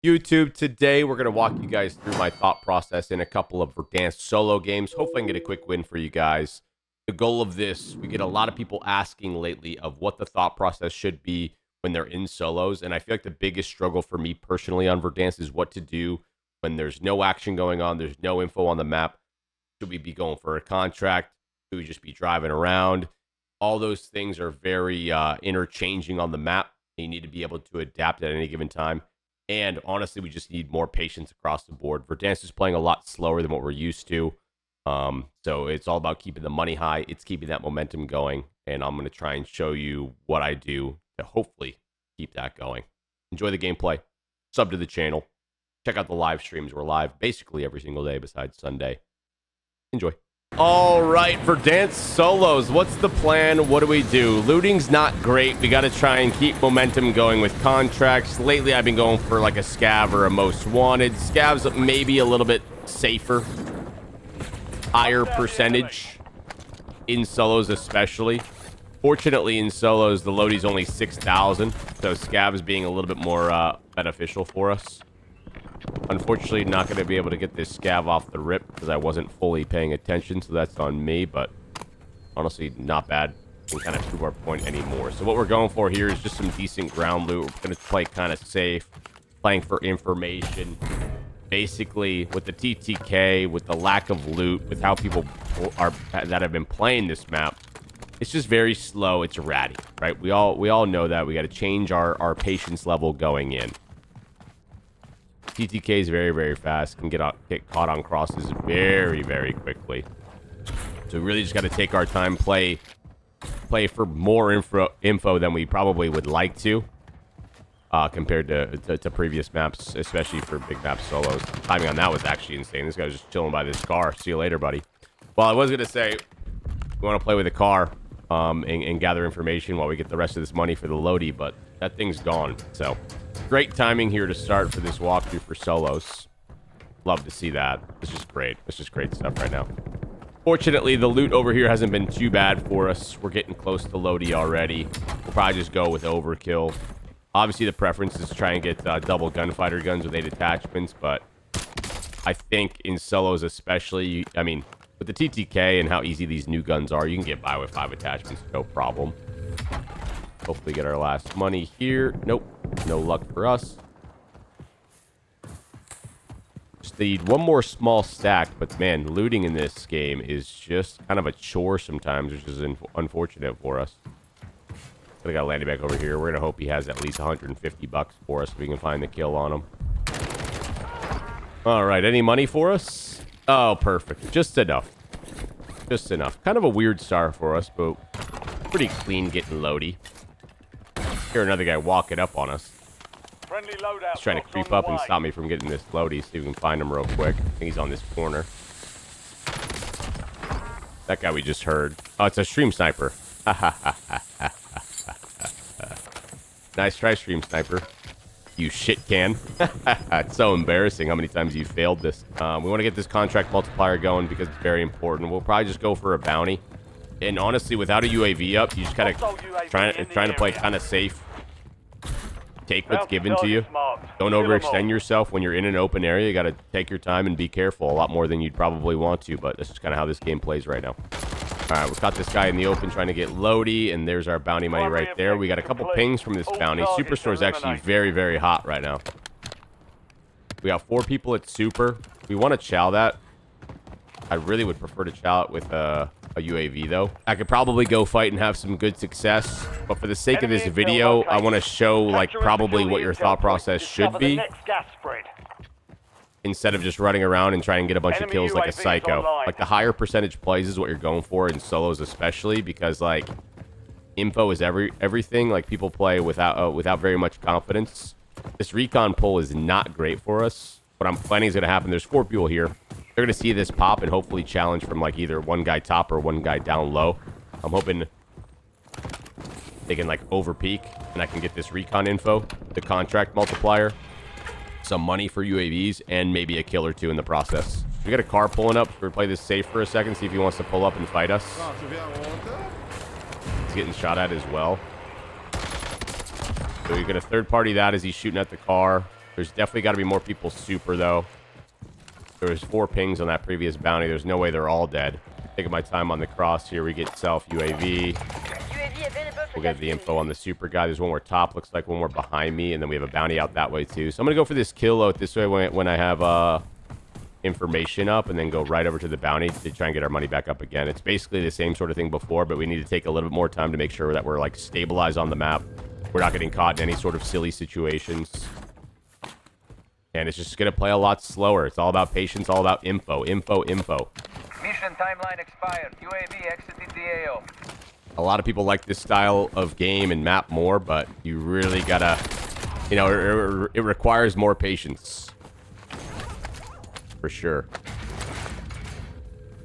YouTube. Today, we're going to walk you guys through my thought process in a couple of Verdansk solo games. Hopefully, I can get a quick win for you guys. The goal of this, we get a lot of people asking lately of what the thought process should be when they're in solos. And I feel like the biggest struggle for me personally on Verdansk is what to do when there's no action going on, there's no info on the map. Should we be going for a contract? Should we just be driving around? All those things are very interchanging on the map. You need to be able to adapt at any given time. And honestly, we just need more patience across the board. Verdansk is playing a lot slower than what we're used to. So it's all about keeping the money high. It's keeping that momentum going. And I'm going to try and show you what I do to hopefully keep that going. Enjoy the gameplay. Sub to the channel. Check out the live streams. We're live basically every single day besides Sunday. Enjoy. All right, Verdansk solos. What's the plan? What do we do? Looting's not great. We got to try and keep momentum going with contracts. Lately, I've been going for like a scav or a most wanted. Scavs maybe a little bit safer. Higher percentage in solos especially. Fortunately, in solos, the loadie's only 6,000. So scavs being a little bit more beneficial for us. Unfortunately, not going to be able to get this scav off the rip because I wasn't fully paying attention, so that's on me, but honestly, not bad. We can kind of prove our point anymore. So what we're going for here is just some decent ground loot. We're going to play kind of safe, playing for information. Basically, with the TTK, with the lack of loot, with how people are that have been playing this map, it's just very slow. It's ratty, right? We all know that. We got to change our patience level going in. TTK is very, very fast. Can get caught on crosses very, very quickly. So we really just got to take our time, play for more info than we probably would like to, compared to previous maps, especially for big map solos. Timing on that was actually insane. This guy was just chilling by this car. See you later, buddy. Well, I was gonna say we want to play with the car, and gather information while we get the rest of this money for the loadie, but that thing's gone. So. Great timing here to start for this walkthrough for solos. Love to see that. It's just great. It's just great stuff right now. Fortunately, the loot over here hasn't been too bad for us. We're getting close to loadie already. We'll probably just go with overkill. Obviously, the preference is to try and get double gunfighter guns with 8 attachments, but I think in solos especially, I mean, with the TTK and how easy these new guns are, you can get by with 5 attachments, no problem. Hopefully get our last money here. Nope. No luck for us. Just need one more small stack, but man, looting in this game is just kind of a chore sometimes, which is unfortunate for us. So we got a landing back over here. We're going to hope he has at least 150 bucks for us so we can find the kill on him. All right, any money for us? Oh, perfect. Just enough. Just enough. Kind of a weird start for us, but pretty clean getting loady. Hear another guy walking up on us. He's trying to creep up and stop me from getting this loadie. See if we can find him real quick. I think he's on this corner. That guy we just heard. Oh, it's a stream sniper. Nice try, stream sniper. You shit can. It's so embarrassing how many times you failed this. We want to get this contract multiplier going because it's very important. We'll probably just go for a bounty. And honestly, without a UAV up, you just kind of trying to play kind of safe. Take what's given to you. Don't overextend yourself when you're in an open area. You got to take your time and be careful a lot more than you'd probably want to. But that's just kind of how this game plays right now. All right, we caught this guy in the open trying to get loadie, and there's our bounty money right there. We got a couple pings from this bounty. Superstore is actually very, very hot right now. We got 4 people at Super. We want to chow that. I really would prefer to chow it with a UAV, though. I could probably go fight and have some good success, but for the sake of this video, I want to show, like, probably what your thought process should be, instead of just running around and trying and get a bunch of kills like a psycho. Like, the higher percentage plays is what you're going for in solos especially, because, like, info is everything. Like, people play without very much confidence. This recon pull is not great for us. What I'm planning is going to happen, there's 4 people here. They're going to see this pop and hopefully challenge from, like, either one guy top or one guy down low. I'm hoping they can, like, over peek and I can get this recon info, the contract multiplier, some money for UAVs, and maybe a kill or 2 in the process. We got a car pulling up. We're going to play this safe for a second, see if he wants to pull up and fight us. He's getting shot at as well. So you're going to third party that as he's shooting at the car. There's definitely got to be more people super, though. There was 4 pings on that previous bounty. There's no way they're all dead. Taking my time on the cross here. We get self UAV. We'll get the info on the super guy. There's one more top, looks like one more behind me, and then we have a bounty out that way too. So I'm gonna go for this kill load this way when I have information up, and then go right over to the bounty to try and get our money back up again. It's basically the same sort of thing before, but we need to take a little bit more time to make sure that we're like stabilized on the map. We're not getting caught in any sort of silly situations. And it's just gonna play a lot slower. It's all about patience, all about info. Mission timeline expired. UAV exited the AO. A lot of people like this style of game and map more, but you really gotta, you know, it requires more patience. For sure.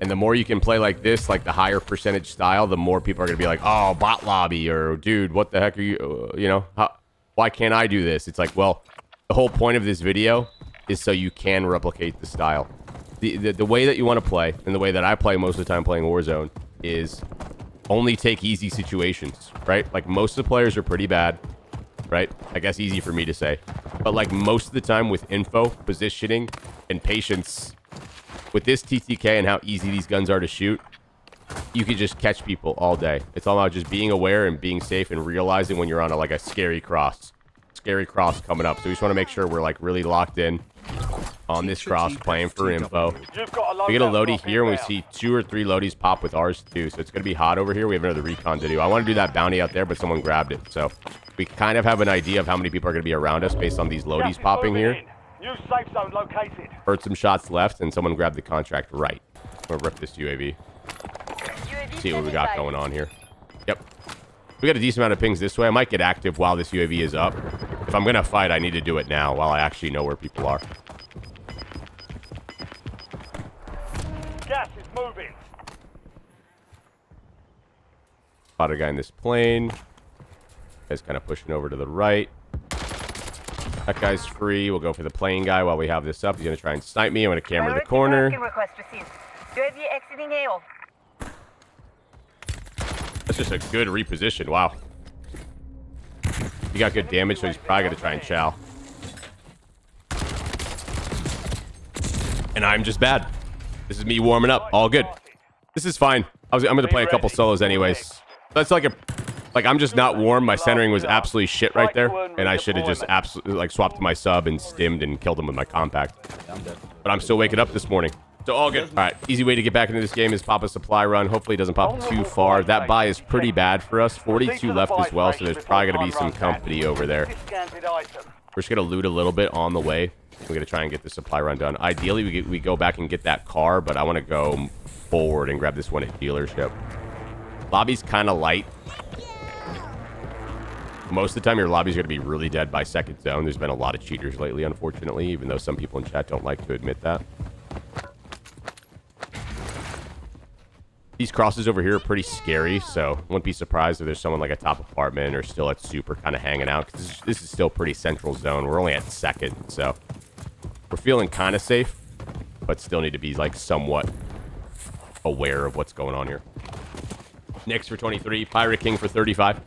And the more you can play like this, like the higher percentage style, the more people are gonna be like, oh, bot lobby, or dude, what the heck are you, you know, why can't I do this? It's like, well, the whole point of this video is so you can replicate the style. The way that you want to play, and the way that I play most of the time playing Warzone, is only take easy situations, right? Like, most of the players are pretty bad, right? I guess easy for me to say. But, like, most of the time with info, positioning, and patience, with this TTK and how easy these guns are to shoot, you can just catch people all day. It's all about just being aware and being safe and realizing when you're on a scary cross. Scary cross coming up. So we just want to make sure we're, like, really locked in on this cross, playing for info. We get a loadie here, and we see 2 or 3 loadies pop with ours too, so it's going to be hot over here. We have another recon to do. I want to do that bounty out there, but someone grabbed it, so we kind of have an idea of how many people are going to be around us based on these loadies popping here. New safe zone located. Heard some shots left, and someone grabbed the contract right. I'm going to rip this UAV. See what we got going on here. Yep. We got a decent amount of pings this way. I might get active while this UAV is up. If I'm going to fight, I need to do it now while I actually know where people are. Gas is moving. Spot a guy in this plane. Guy's kind of pushing over to the right. That guy's free. We'll go for the plane guy while we have this up. He's going to try and snipe me. I'm going to camera the corner. That's just a good reposition. Wow. He got good damage, so he's probably going to try and chow. And I'm just bad. This is me warming up. All good. This is fine. I'm going to play a couple solos anyways. That's like I'm just not warm. My centering was absolutely shit right there. And I should have just absolutely, like, swapped to my sub and stimmed and killed him with my compact. But I'm still waking up this morning. So all good. All right. Easy way to get back into this game is pop a supply run. Hopefully it doesn't pop too far. That buy is pretty bad for us. 42 left as well, so there's probably going to be some company over there. We're just going to loot a little bit on the way. We're going to try and get the supply run done. Ideally, we go back and get that car, but I want to go forward and grab this one at dealership. Lobby's kind of light. Most of the time, your lobby's going to be really dead by second zone. There's been a lot of cheaters lately, unfortunately, even though some people in chat don't like to admit that. These crosses over here are pretty scary, so wouldn't be surprised if there's someone like a top apartment or still at super kind of hanging out, because this is still pretty central zone. We're only at second, so we're feeling kind of safe, but still need to be, like, somewhat aware of what's going on here. Next for 23, Pirate King for 35.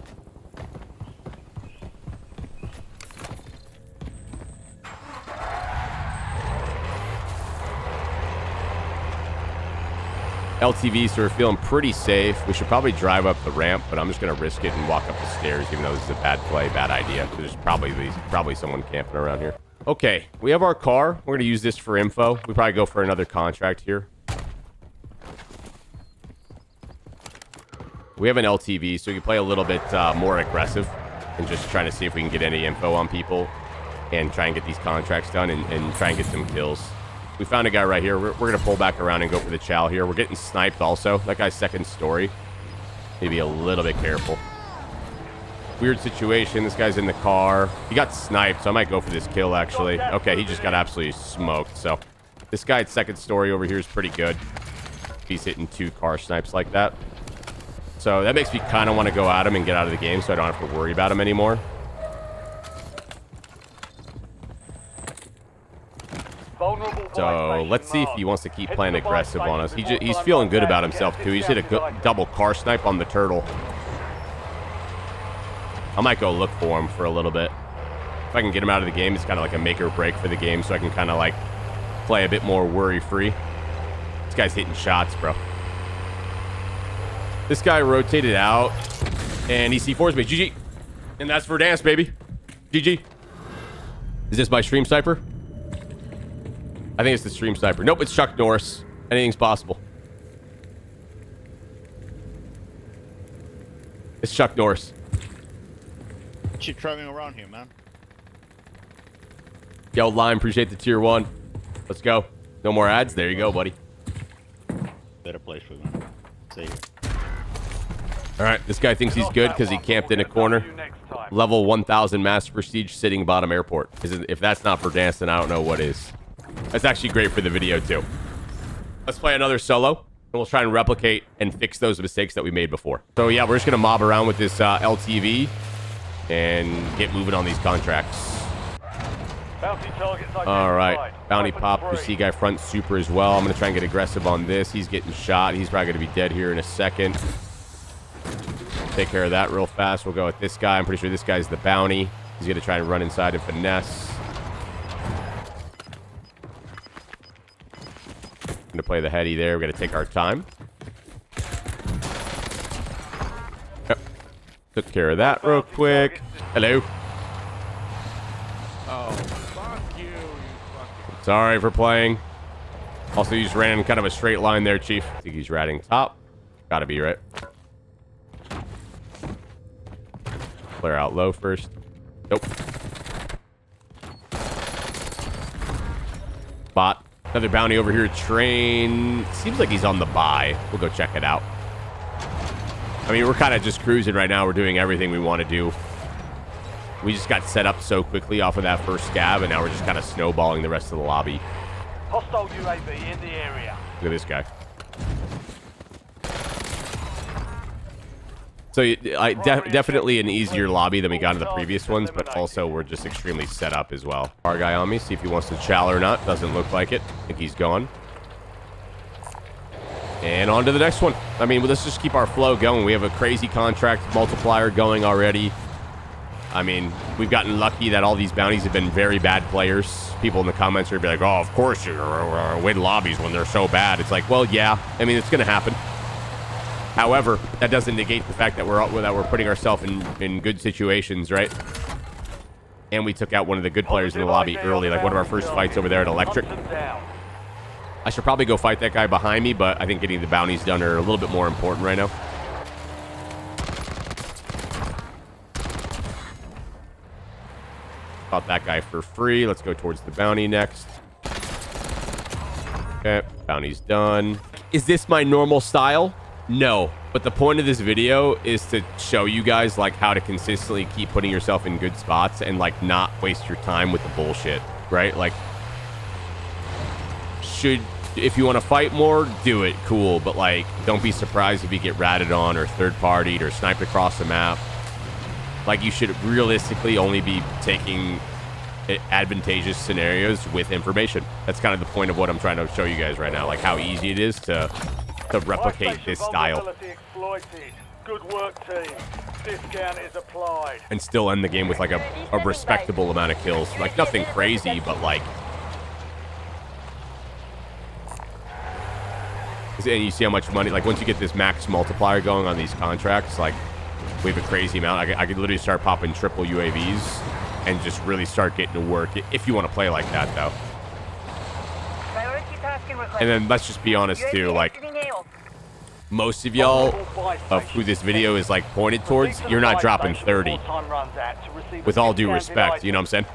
LTV, so we're feeling pretty safe. We should probably drive up the ramp, but I'm just going to risk it and walk up the stairs, even though this is a bad play, bad idea. There's probably someone camping around here. Okay, we have our car. We're going to use this for info. We probably go for another contract here. We have an LTV, so we can play a little bit more aggressive and just trying to see if we can get any info on people and try and get these contracts done and try and get some kills. We found a guy right here. We're going to pull back around and go for the chow here. We're getting sniped also. That guy's second story. Maybe a little bit careful. Weird situation. This guy's in the car. He got sniped, so I might go for this kill, actually. Okay, he just got absolutely smoked. So this guy at second story over here is pretty good. He's hitting 2 car snipes like that. So that makes me kind of want to go at him and get out of the game so I don't have to worry about him anymore. So let's see if he wants to keep playing aggressive on us. He's feeling good about himself too. He's hit a double car snipe on the turtle. I might go look for him for a little bit. If I can get him out of the game, it's kind of like a make or break for the game, so I can kind of like play a bit more worry-free. This guy's hitting shots, bro. This guy rotated out, and he C4's me. GG. And that's Verdansk, baby. GG. Is this my stream sniper? I think it's the stream sniper. Nope, it's Chuck Norris. Anything's possible. It's Chuck Norris. What you driving around here, man? Yo, Lime, appreciate the tier 1. Let's go. No more ads? There you go, buddy. Better place for me. See you. All right, this guy thinks he's good because he camped in a corner. Level 1000 Master Prestige sitting bottom airport. If that's not Verdansk, then I don't know what is. That's actually great for the video, too. Let's play another solo, and we'll try and replicate and fix those mistakes that we made before. So, yeah, we're just going to mob around with this LTV and get moving on these contracts. All right. Bounty pop. You see guy front super as well. I'm going to try and get aggressive on this. He's getting shot. He's probably going to be dead here in a second. Take care of that real fast. We'll go with this guy. I'm pretty sure this guy's the bounty. He's going to try and run inside and finesse. Going to play the heady there. We're going to take our time. Yep. Took care of that real quick. Hello. Oh, fuck you, you fucking... Sorry for playing. Also, you just ran in kind of a straight line there, Chief. I think he's ratting top. Gotta be, right? Flare out low first. Nope. Bot. Another bounty over here. Train. Seems like he's on the buy. We'll go check it out. I mean, we're kind of just cruising right now. We're doing everything we want to do. We just got set up so quickly off of that first scab, and now we're just kind of snowballing the rest of the lobby. Hostile UAV in the area. Look at this guy. So definitely an easier lobby than we got in the previous ones, but also we're just extremely set up as well. Our guy on me, see if he wants to chow or not. Doesn't look like it. I think he's gone. And on to the next one. I mean, let's just keep our flow going. We have a crazy contract multiplier going already. I mean, we've gotten lucky that all these bounties have been very bad players. People in the comments are going to be like, oh, of course you win lobbies when they're so bad. It's like, well, yeah. I mean, it's going to happen. However, that doesn't negate the fact that we're putting ourselves in good situations, right? And we took out one of the good players in the lobby early, like one of our first fights over there at Electric. I should probably go fight that guy behind me, but I think getting the bounties done are a little bit more important right now. Got that guy for free. Let's go towards the bounty next. Okay, bounty's done. Is this my normal style? No, but the point of this video is to show you guys like how to consistently keep putting yourself in good spots and like not waste your time with the bullshit, right? Like, if you want to fight more, do it, cool, but like don't be surprised if you get ratted on or third-partied or sniped across the map. Like, you should realistically only be taking advantageous scenarios with information. That's kind of the point of what I'm trying to show you guys right now, like how easy it is to replicate this style. Good work, team. Discount is applied. And still end the game with like a respectable amount of kills. Like nothing crazy, but like... And you see how much money, like once you get this max multiplier going on these contracts, like we have a crazy amount. I could literally start popping triple UAVs and just really start getting to work if you want to play like that, though. And then let's just be honest, too. Like, most of y'all of who this video is, like, pointed towards, you're not dropping 30. With all due respect, you know what I'm saying?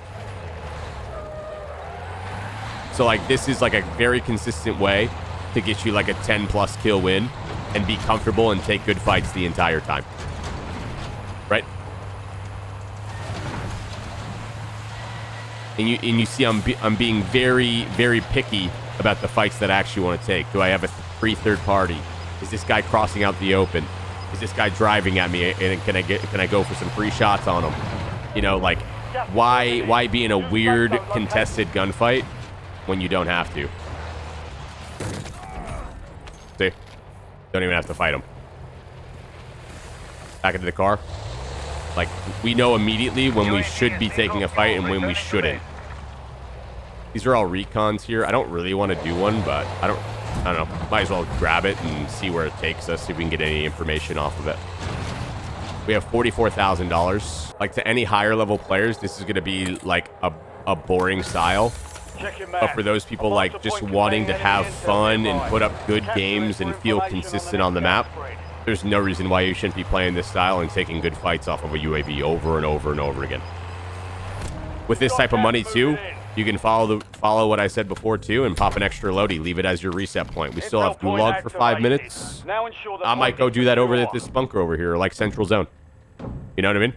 So, like, this is, like, a very consistent way to get you, like, a 10-plus kill win and be comfortable and take good fights the entire time. Right? And you see I'm being very, very picky about the fights that I actually want to take. Do I have a free third party? Is this guy crossing out the open? Is this guy driving at me? And can I go for some free shots on him? You know, like, why be in a weird contested gunfight when you don't have to? See? Don't even have to fight him. Back into the car. Like, we know immediately when we should be taking a fight and when we shouldn't. These are all recons here. I don't really want to do one, but I don't know. Might as well grab it and see where it takes us, see if we can get any information off of it. We have $44,000. Like, to any higher level players, this is going to be like a boring style. But for those people like just wanting to have fun and put up good games and feel consistent on the map, there's no reason why you shouldn't be playing this style and taking good fights off of a UAV over and over and over again. With this type of money too, you can follow what I said before too and pop an extra loadie. Leave it as your reset point. We still have gulag for 5 minutes. I might go do that over at this bunker over here, like Central Zone. You know what I mean?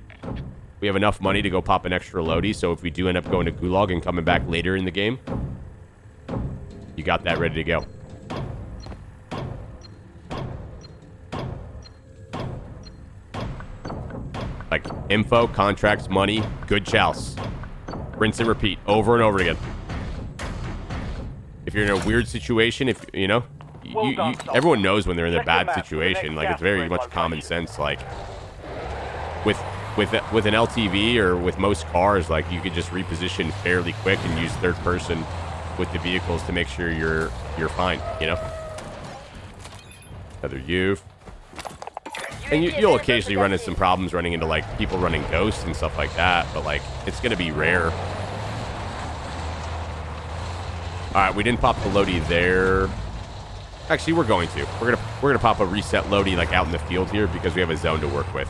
We have enough money to go pop an extra loadie, so if we do end up going to gulag and coming back later in the game, you got that ready to go. Like, info, contracts, money, good chouse. Rinse and repeat over and over again. If you're in a weird situation, if you know, everyone knows when they're in a bad situation. Like, it's very much common sense. Like, with an LTV or with most cars, like, you could just reposition fairly quick and use third person with the vehicles to make sure you're fine. You know, another youth. And you'll occasionally run into some problems running into, like, people running ghosts and stuff like that, but, like, it's going to be rare. All right, we didn't pop the loadie there. Actually, we're going to. We're gonna pop a reset loadie, like, out in the field here because we have a zone to work with.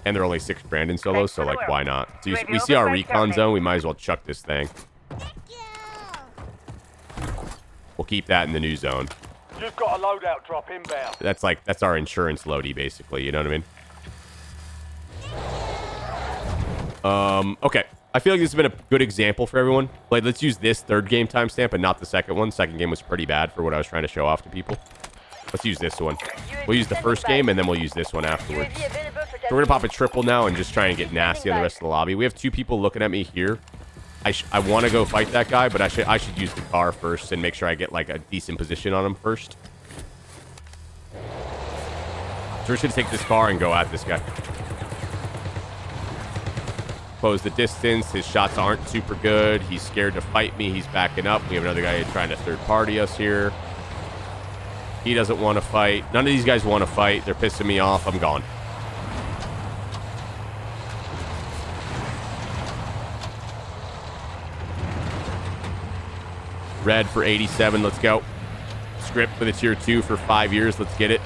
And they're only 6 grand in solo, so, like, why not? So we see our recon zone. We might as well chuck this thing. We'll keep that in the new zone. You've got a loadout drop inbound. That's our insurance loadie, basically. You know what I mean? Okay. I feel like this has been a good example for everyone. Like, let's use this third game timestamp and not the second one. Second game was pretty bad for what I was trying to show off to people. Let's use this one. We'll use the first game, and then we'll use this one afterwards. So we're going to pop a triple now and just try and get nasty on the rest of the lobby. We have 2 people looking at me here. I want to go fight that guy, but I should use the car first and make sure I get, like, a decent position on him first. So we're just going to take this car and go at this guy. Close the distance. His shots aren't super good. He's scared to fight me. He's backing up. We have another guy trying to third party us here. He doesn't want to fight. None of these guys want to fight. They're pissing me off. I'm gone. Red for 87. Let's go. Script for the tier 2 for 5 years. Let's get it.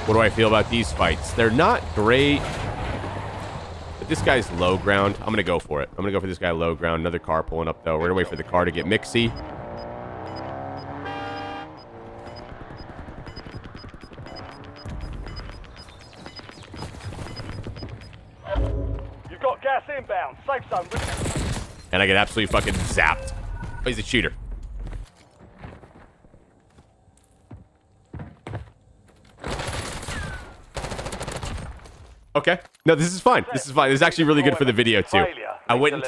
What do I feel about these fights? They're not great. But this guy's low ground. I'm going to go for it. I'm going to go for this guy low ground. Another car pulling up, though. We're going to wait for the car to get mixy. You've got gas inbound. Safe zone. And I get absolutely fucking zapped. Oh, he's a cheater. Okay. No, this is fine. This is fine. This is actually really good for the video too. I went and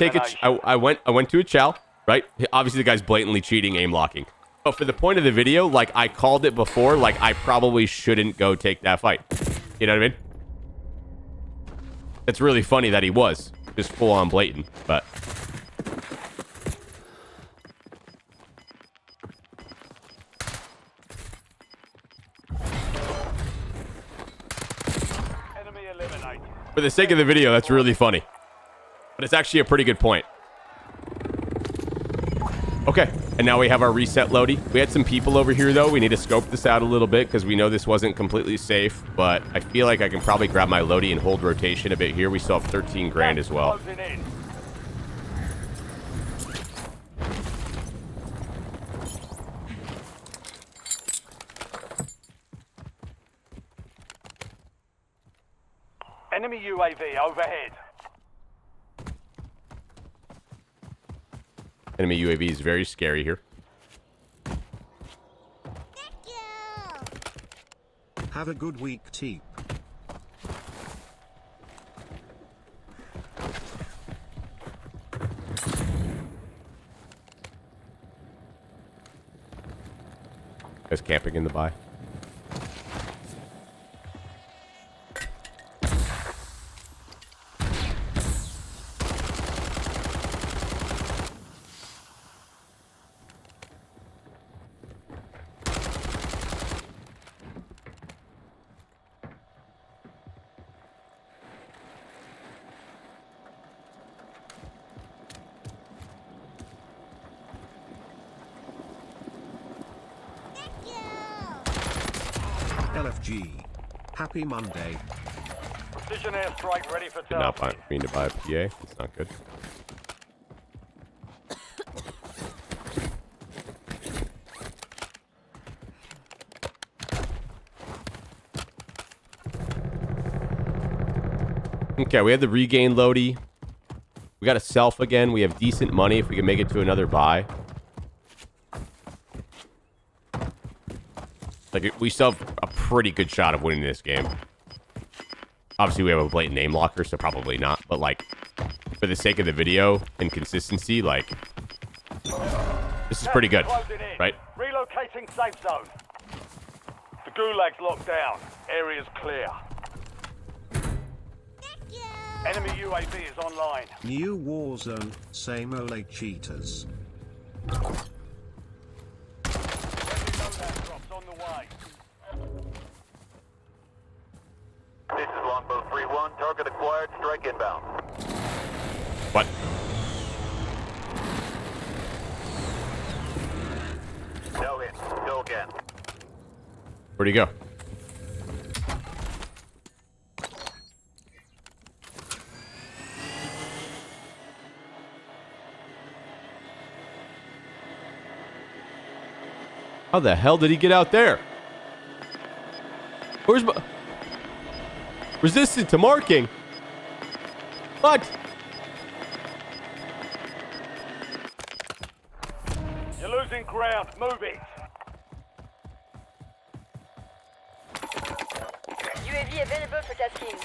I went to a chow, right? Obviously the guy's blatantly cheating, aim locking. But for the point of the video, like, I called it before, like, I probably shouldn't go take that fight. You know what I mean? It's really funny that he was just full on blatant, but for the sake of the video, that's really funny. But it's actually a pretty good point. Okay, and now we have our reset loadie. We had some people over here, though. We need to scope this out a little bit because we know this wasn't completely safe. But I feel like I can probably grab my loadie and hold rotation a bit here. We still have 13 grand as well. Enemy UAV overhead. Enemy UAV is very scary here. Have a good week, Teep. Guys camping in the buy. LFG. Happy Monday. Precision airstrike ready for Did not target. mean to buy a PA. It's not good. Okay, we have the regain loady. We got a self again. We have decent money if we can make it to another buy. Like, we still have a pretty good shot of winning this game. Obviously, we have a blatant name locker, so probably not. But, like, for the sake of the video and consistency, like, this is pretty good, right? Relocating safe zone. The gulag's locked down. Area's clear. Enemy UAV is online. New Warzone, same ole cheaters. Loadout drops on the way. This is Longbow 3-1. Target acquired. Strike inbound. What? No hit. Go again. Where'd he go? How the hell did he get out there? Where's my... Resistant to marking. What? You're losing ground. Move it. UAV available for tasking.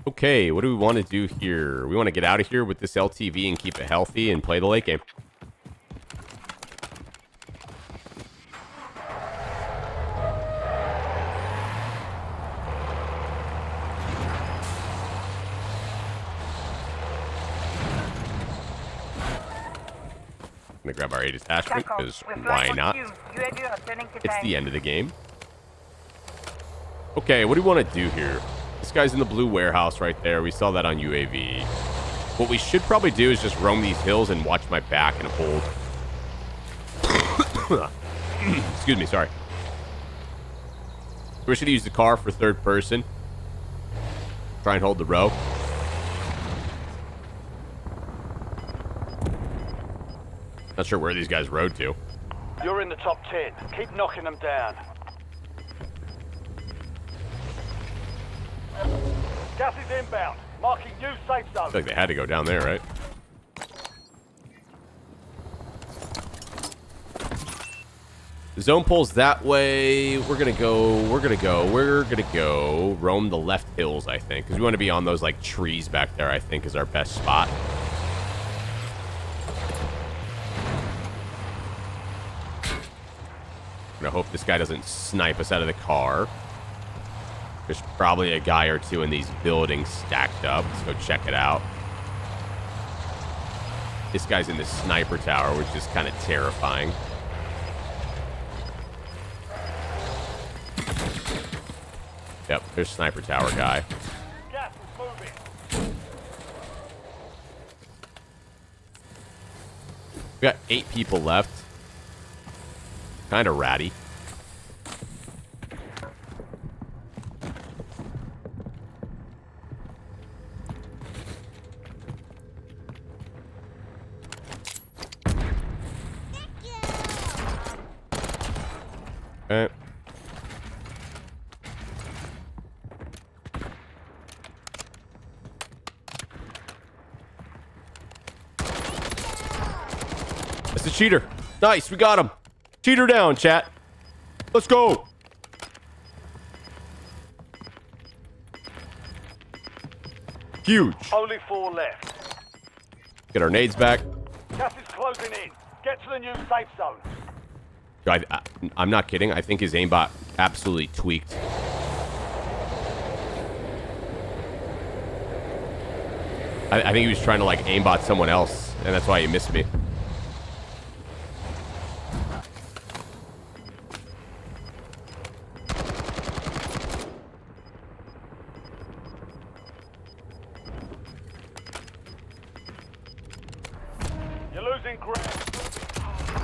Okay, what do we want to do here? We want to get out of here with this LTV and keep it healthy and play the late game. Gonna grab our A detachment because why not? It's the end of the game. Okay, what do we want to do here? This guy's in the blue warehouse right there. We saw that on UAV. What we should probably do is just roam these hills and watch my back and hold. Excuse me, sorry. We should use the car for third person. Try and hold the row. Not sure where these guys rode to. You're in the top 10. Keep knocking them down. Gas is inbound. Marking new safe zone. I feel like they had to go down there, right? The zone pulls that way. We're gonna go roam the left hills, I think. Because we want to be on those, like, trees back there, I think, is our best spot. I'm gonna hope this guy doesn't snipe us out of the car. There's probably a guy or two in these buildings stacked up. Let's go check it out. This guy's in the sniper tower, which is kind of terrifying. Yep, there's sniper tower guy. Gas is moving. We got 8 people left. Kind of ratty. Okay. That's a cheater. Nice, we got him. Cheater down, chat. Let's go. Huge. Only 4 left. Get our nades back. Gas is closing in. Get to the new safe zone. I'm not kidding. I think his aimbot absolutely tweaked. I think he was trying to like aimbot someone else, and that's why he missed me. You're losing ground.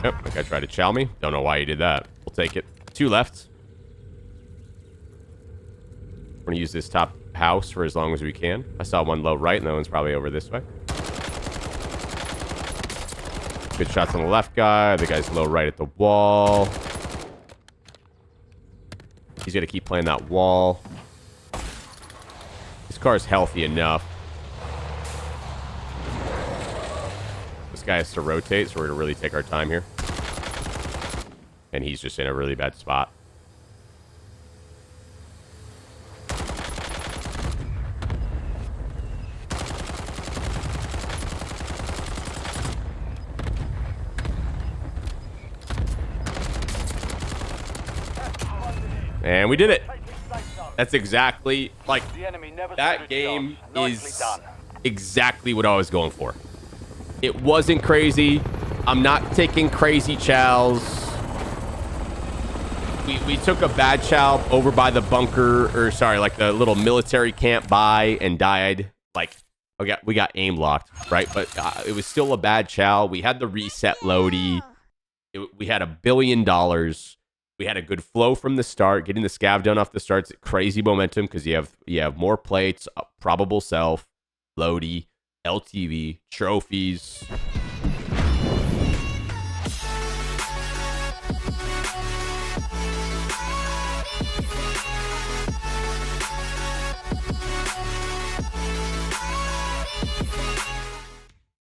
Yep, that guy tried to chow me. Don't know why he did that. We'll take it. 2 left. We're gonna use this top house for as long as we can. I saw one low right, and that one's probably over this way. Good shots on the left guy. The guy's low right at the wall. He's gonna keep playing that wall. This car's healthy enough. This guy has to rotate, so we're gonna really take our time here. And he's just in a really bad spot. And we did it. That's exactly, like, The enemy never stood that a game chance. Nicely is done. exactly what I was going for. It wasn't crazy. I'm not taking crazy chows. We took a bad chow over by the bunker, or sorry, like the little military camp by, and died. Like, we got aim locked, right? But it was still a bad chow. We had the reset loady. We had $1 billion. We had a good flow from the start. Getting the scav done off the start's crazy momentum because you have more plates, probable self, loady, LTV, trophies.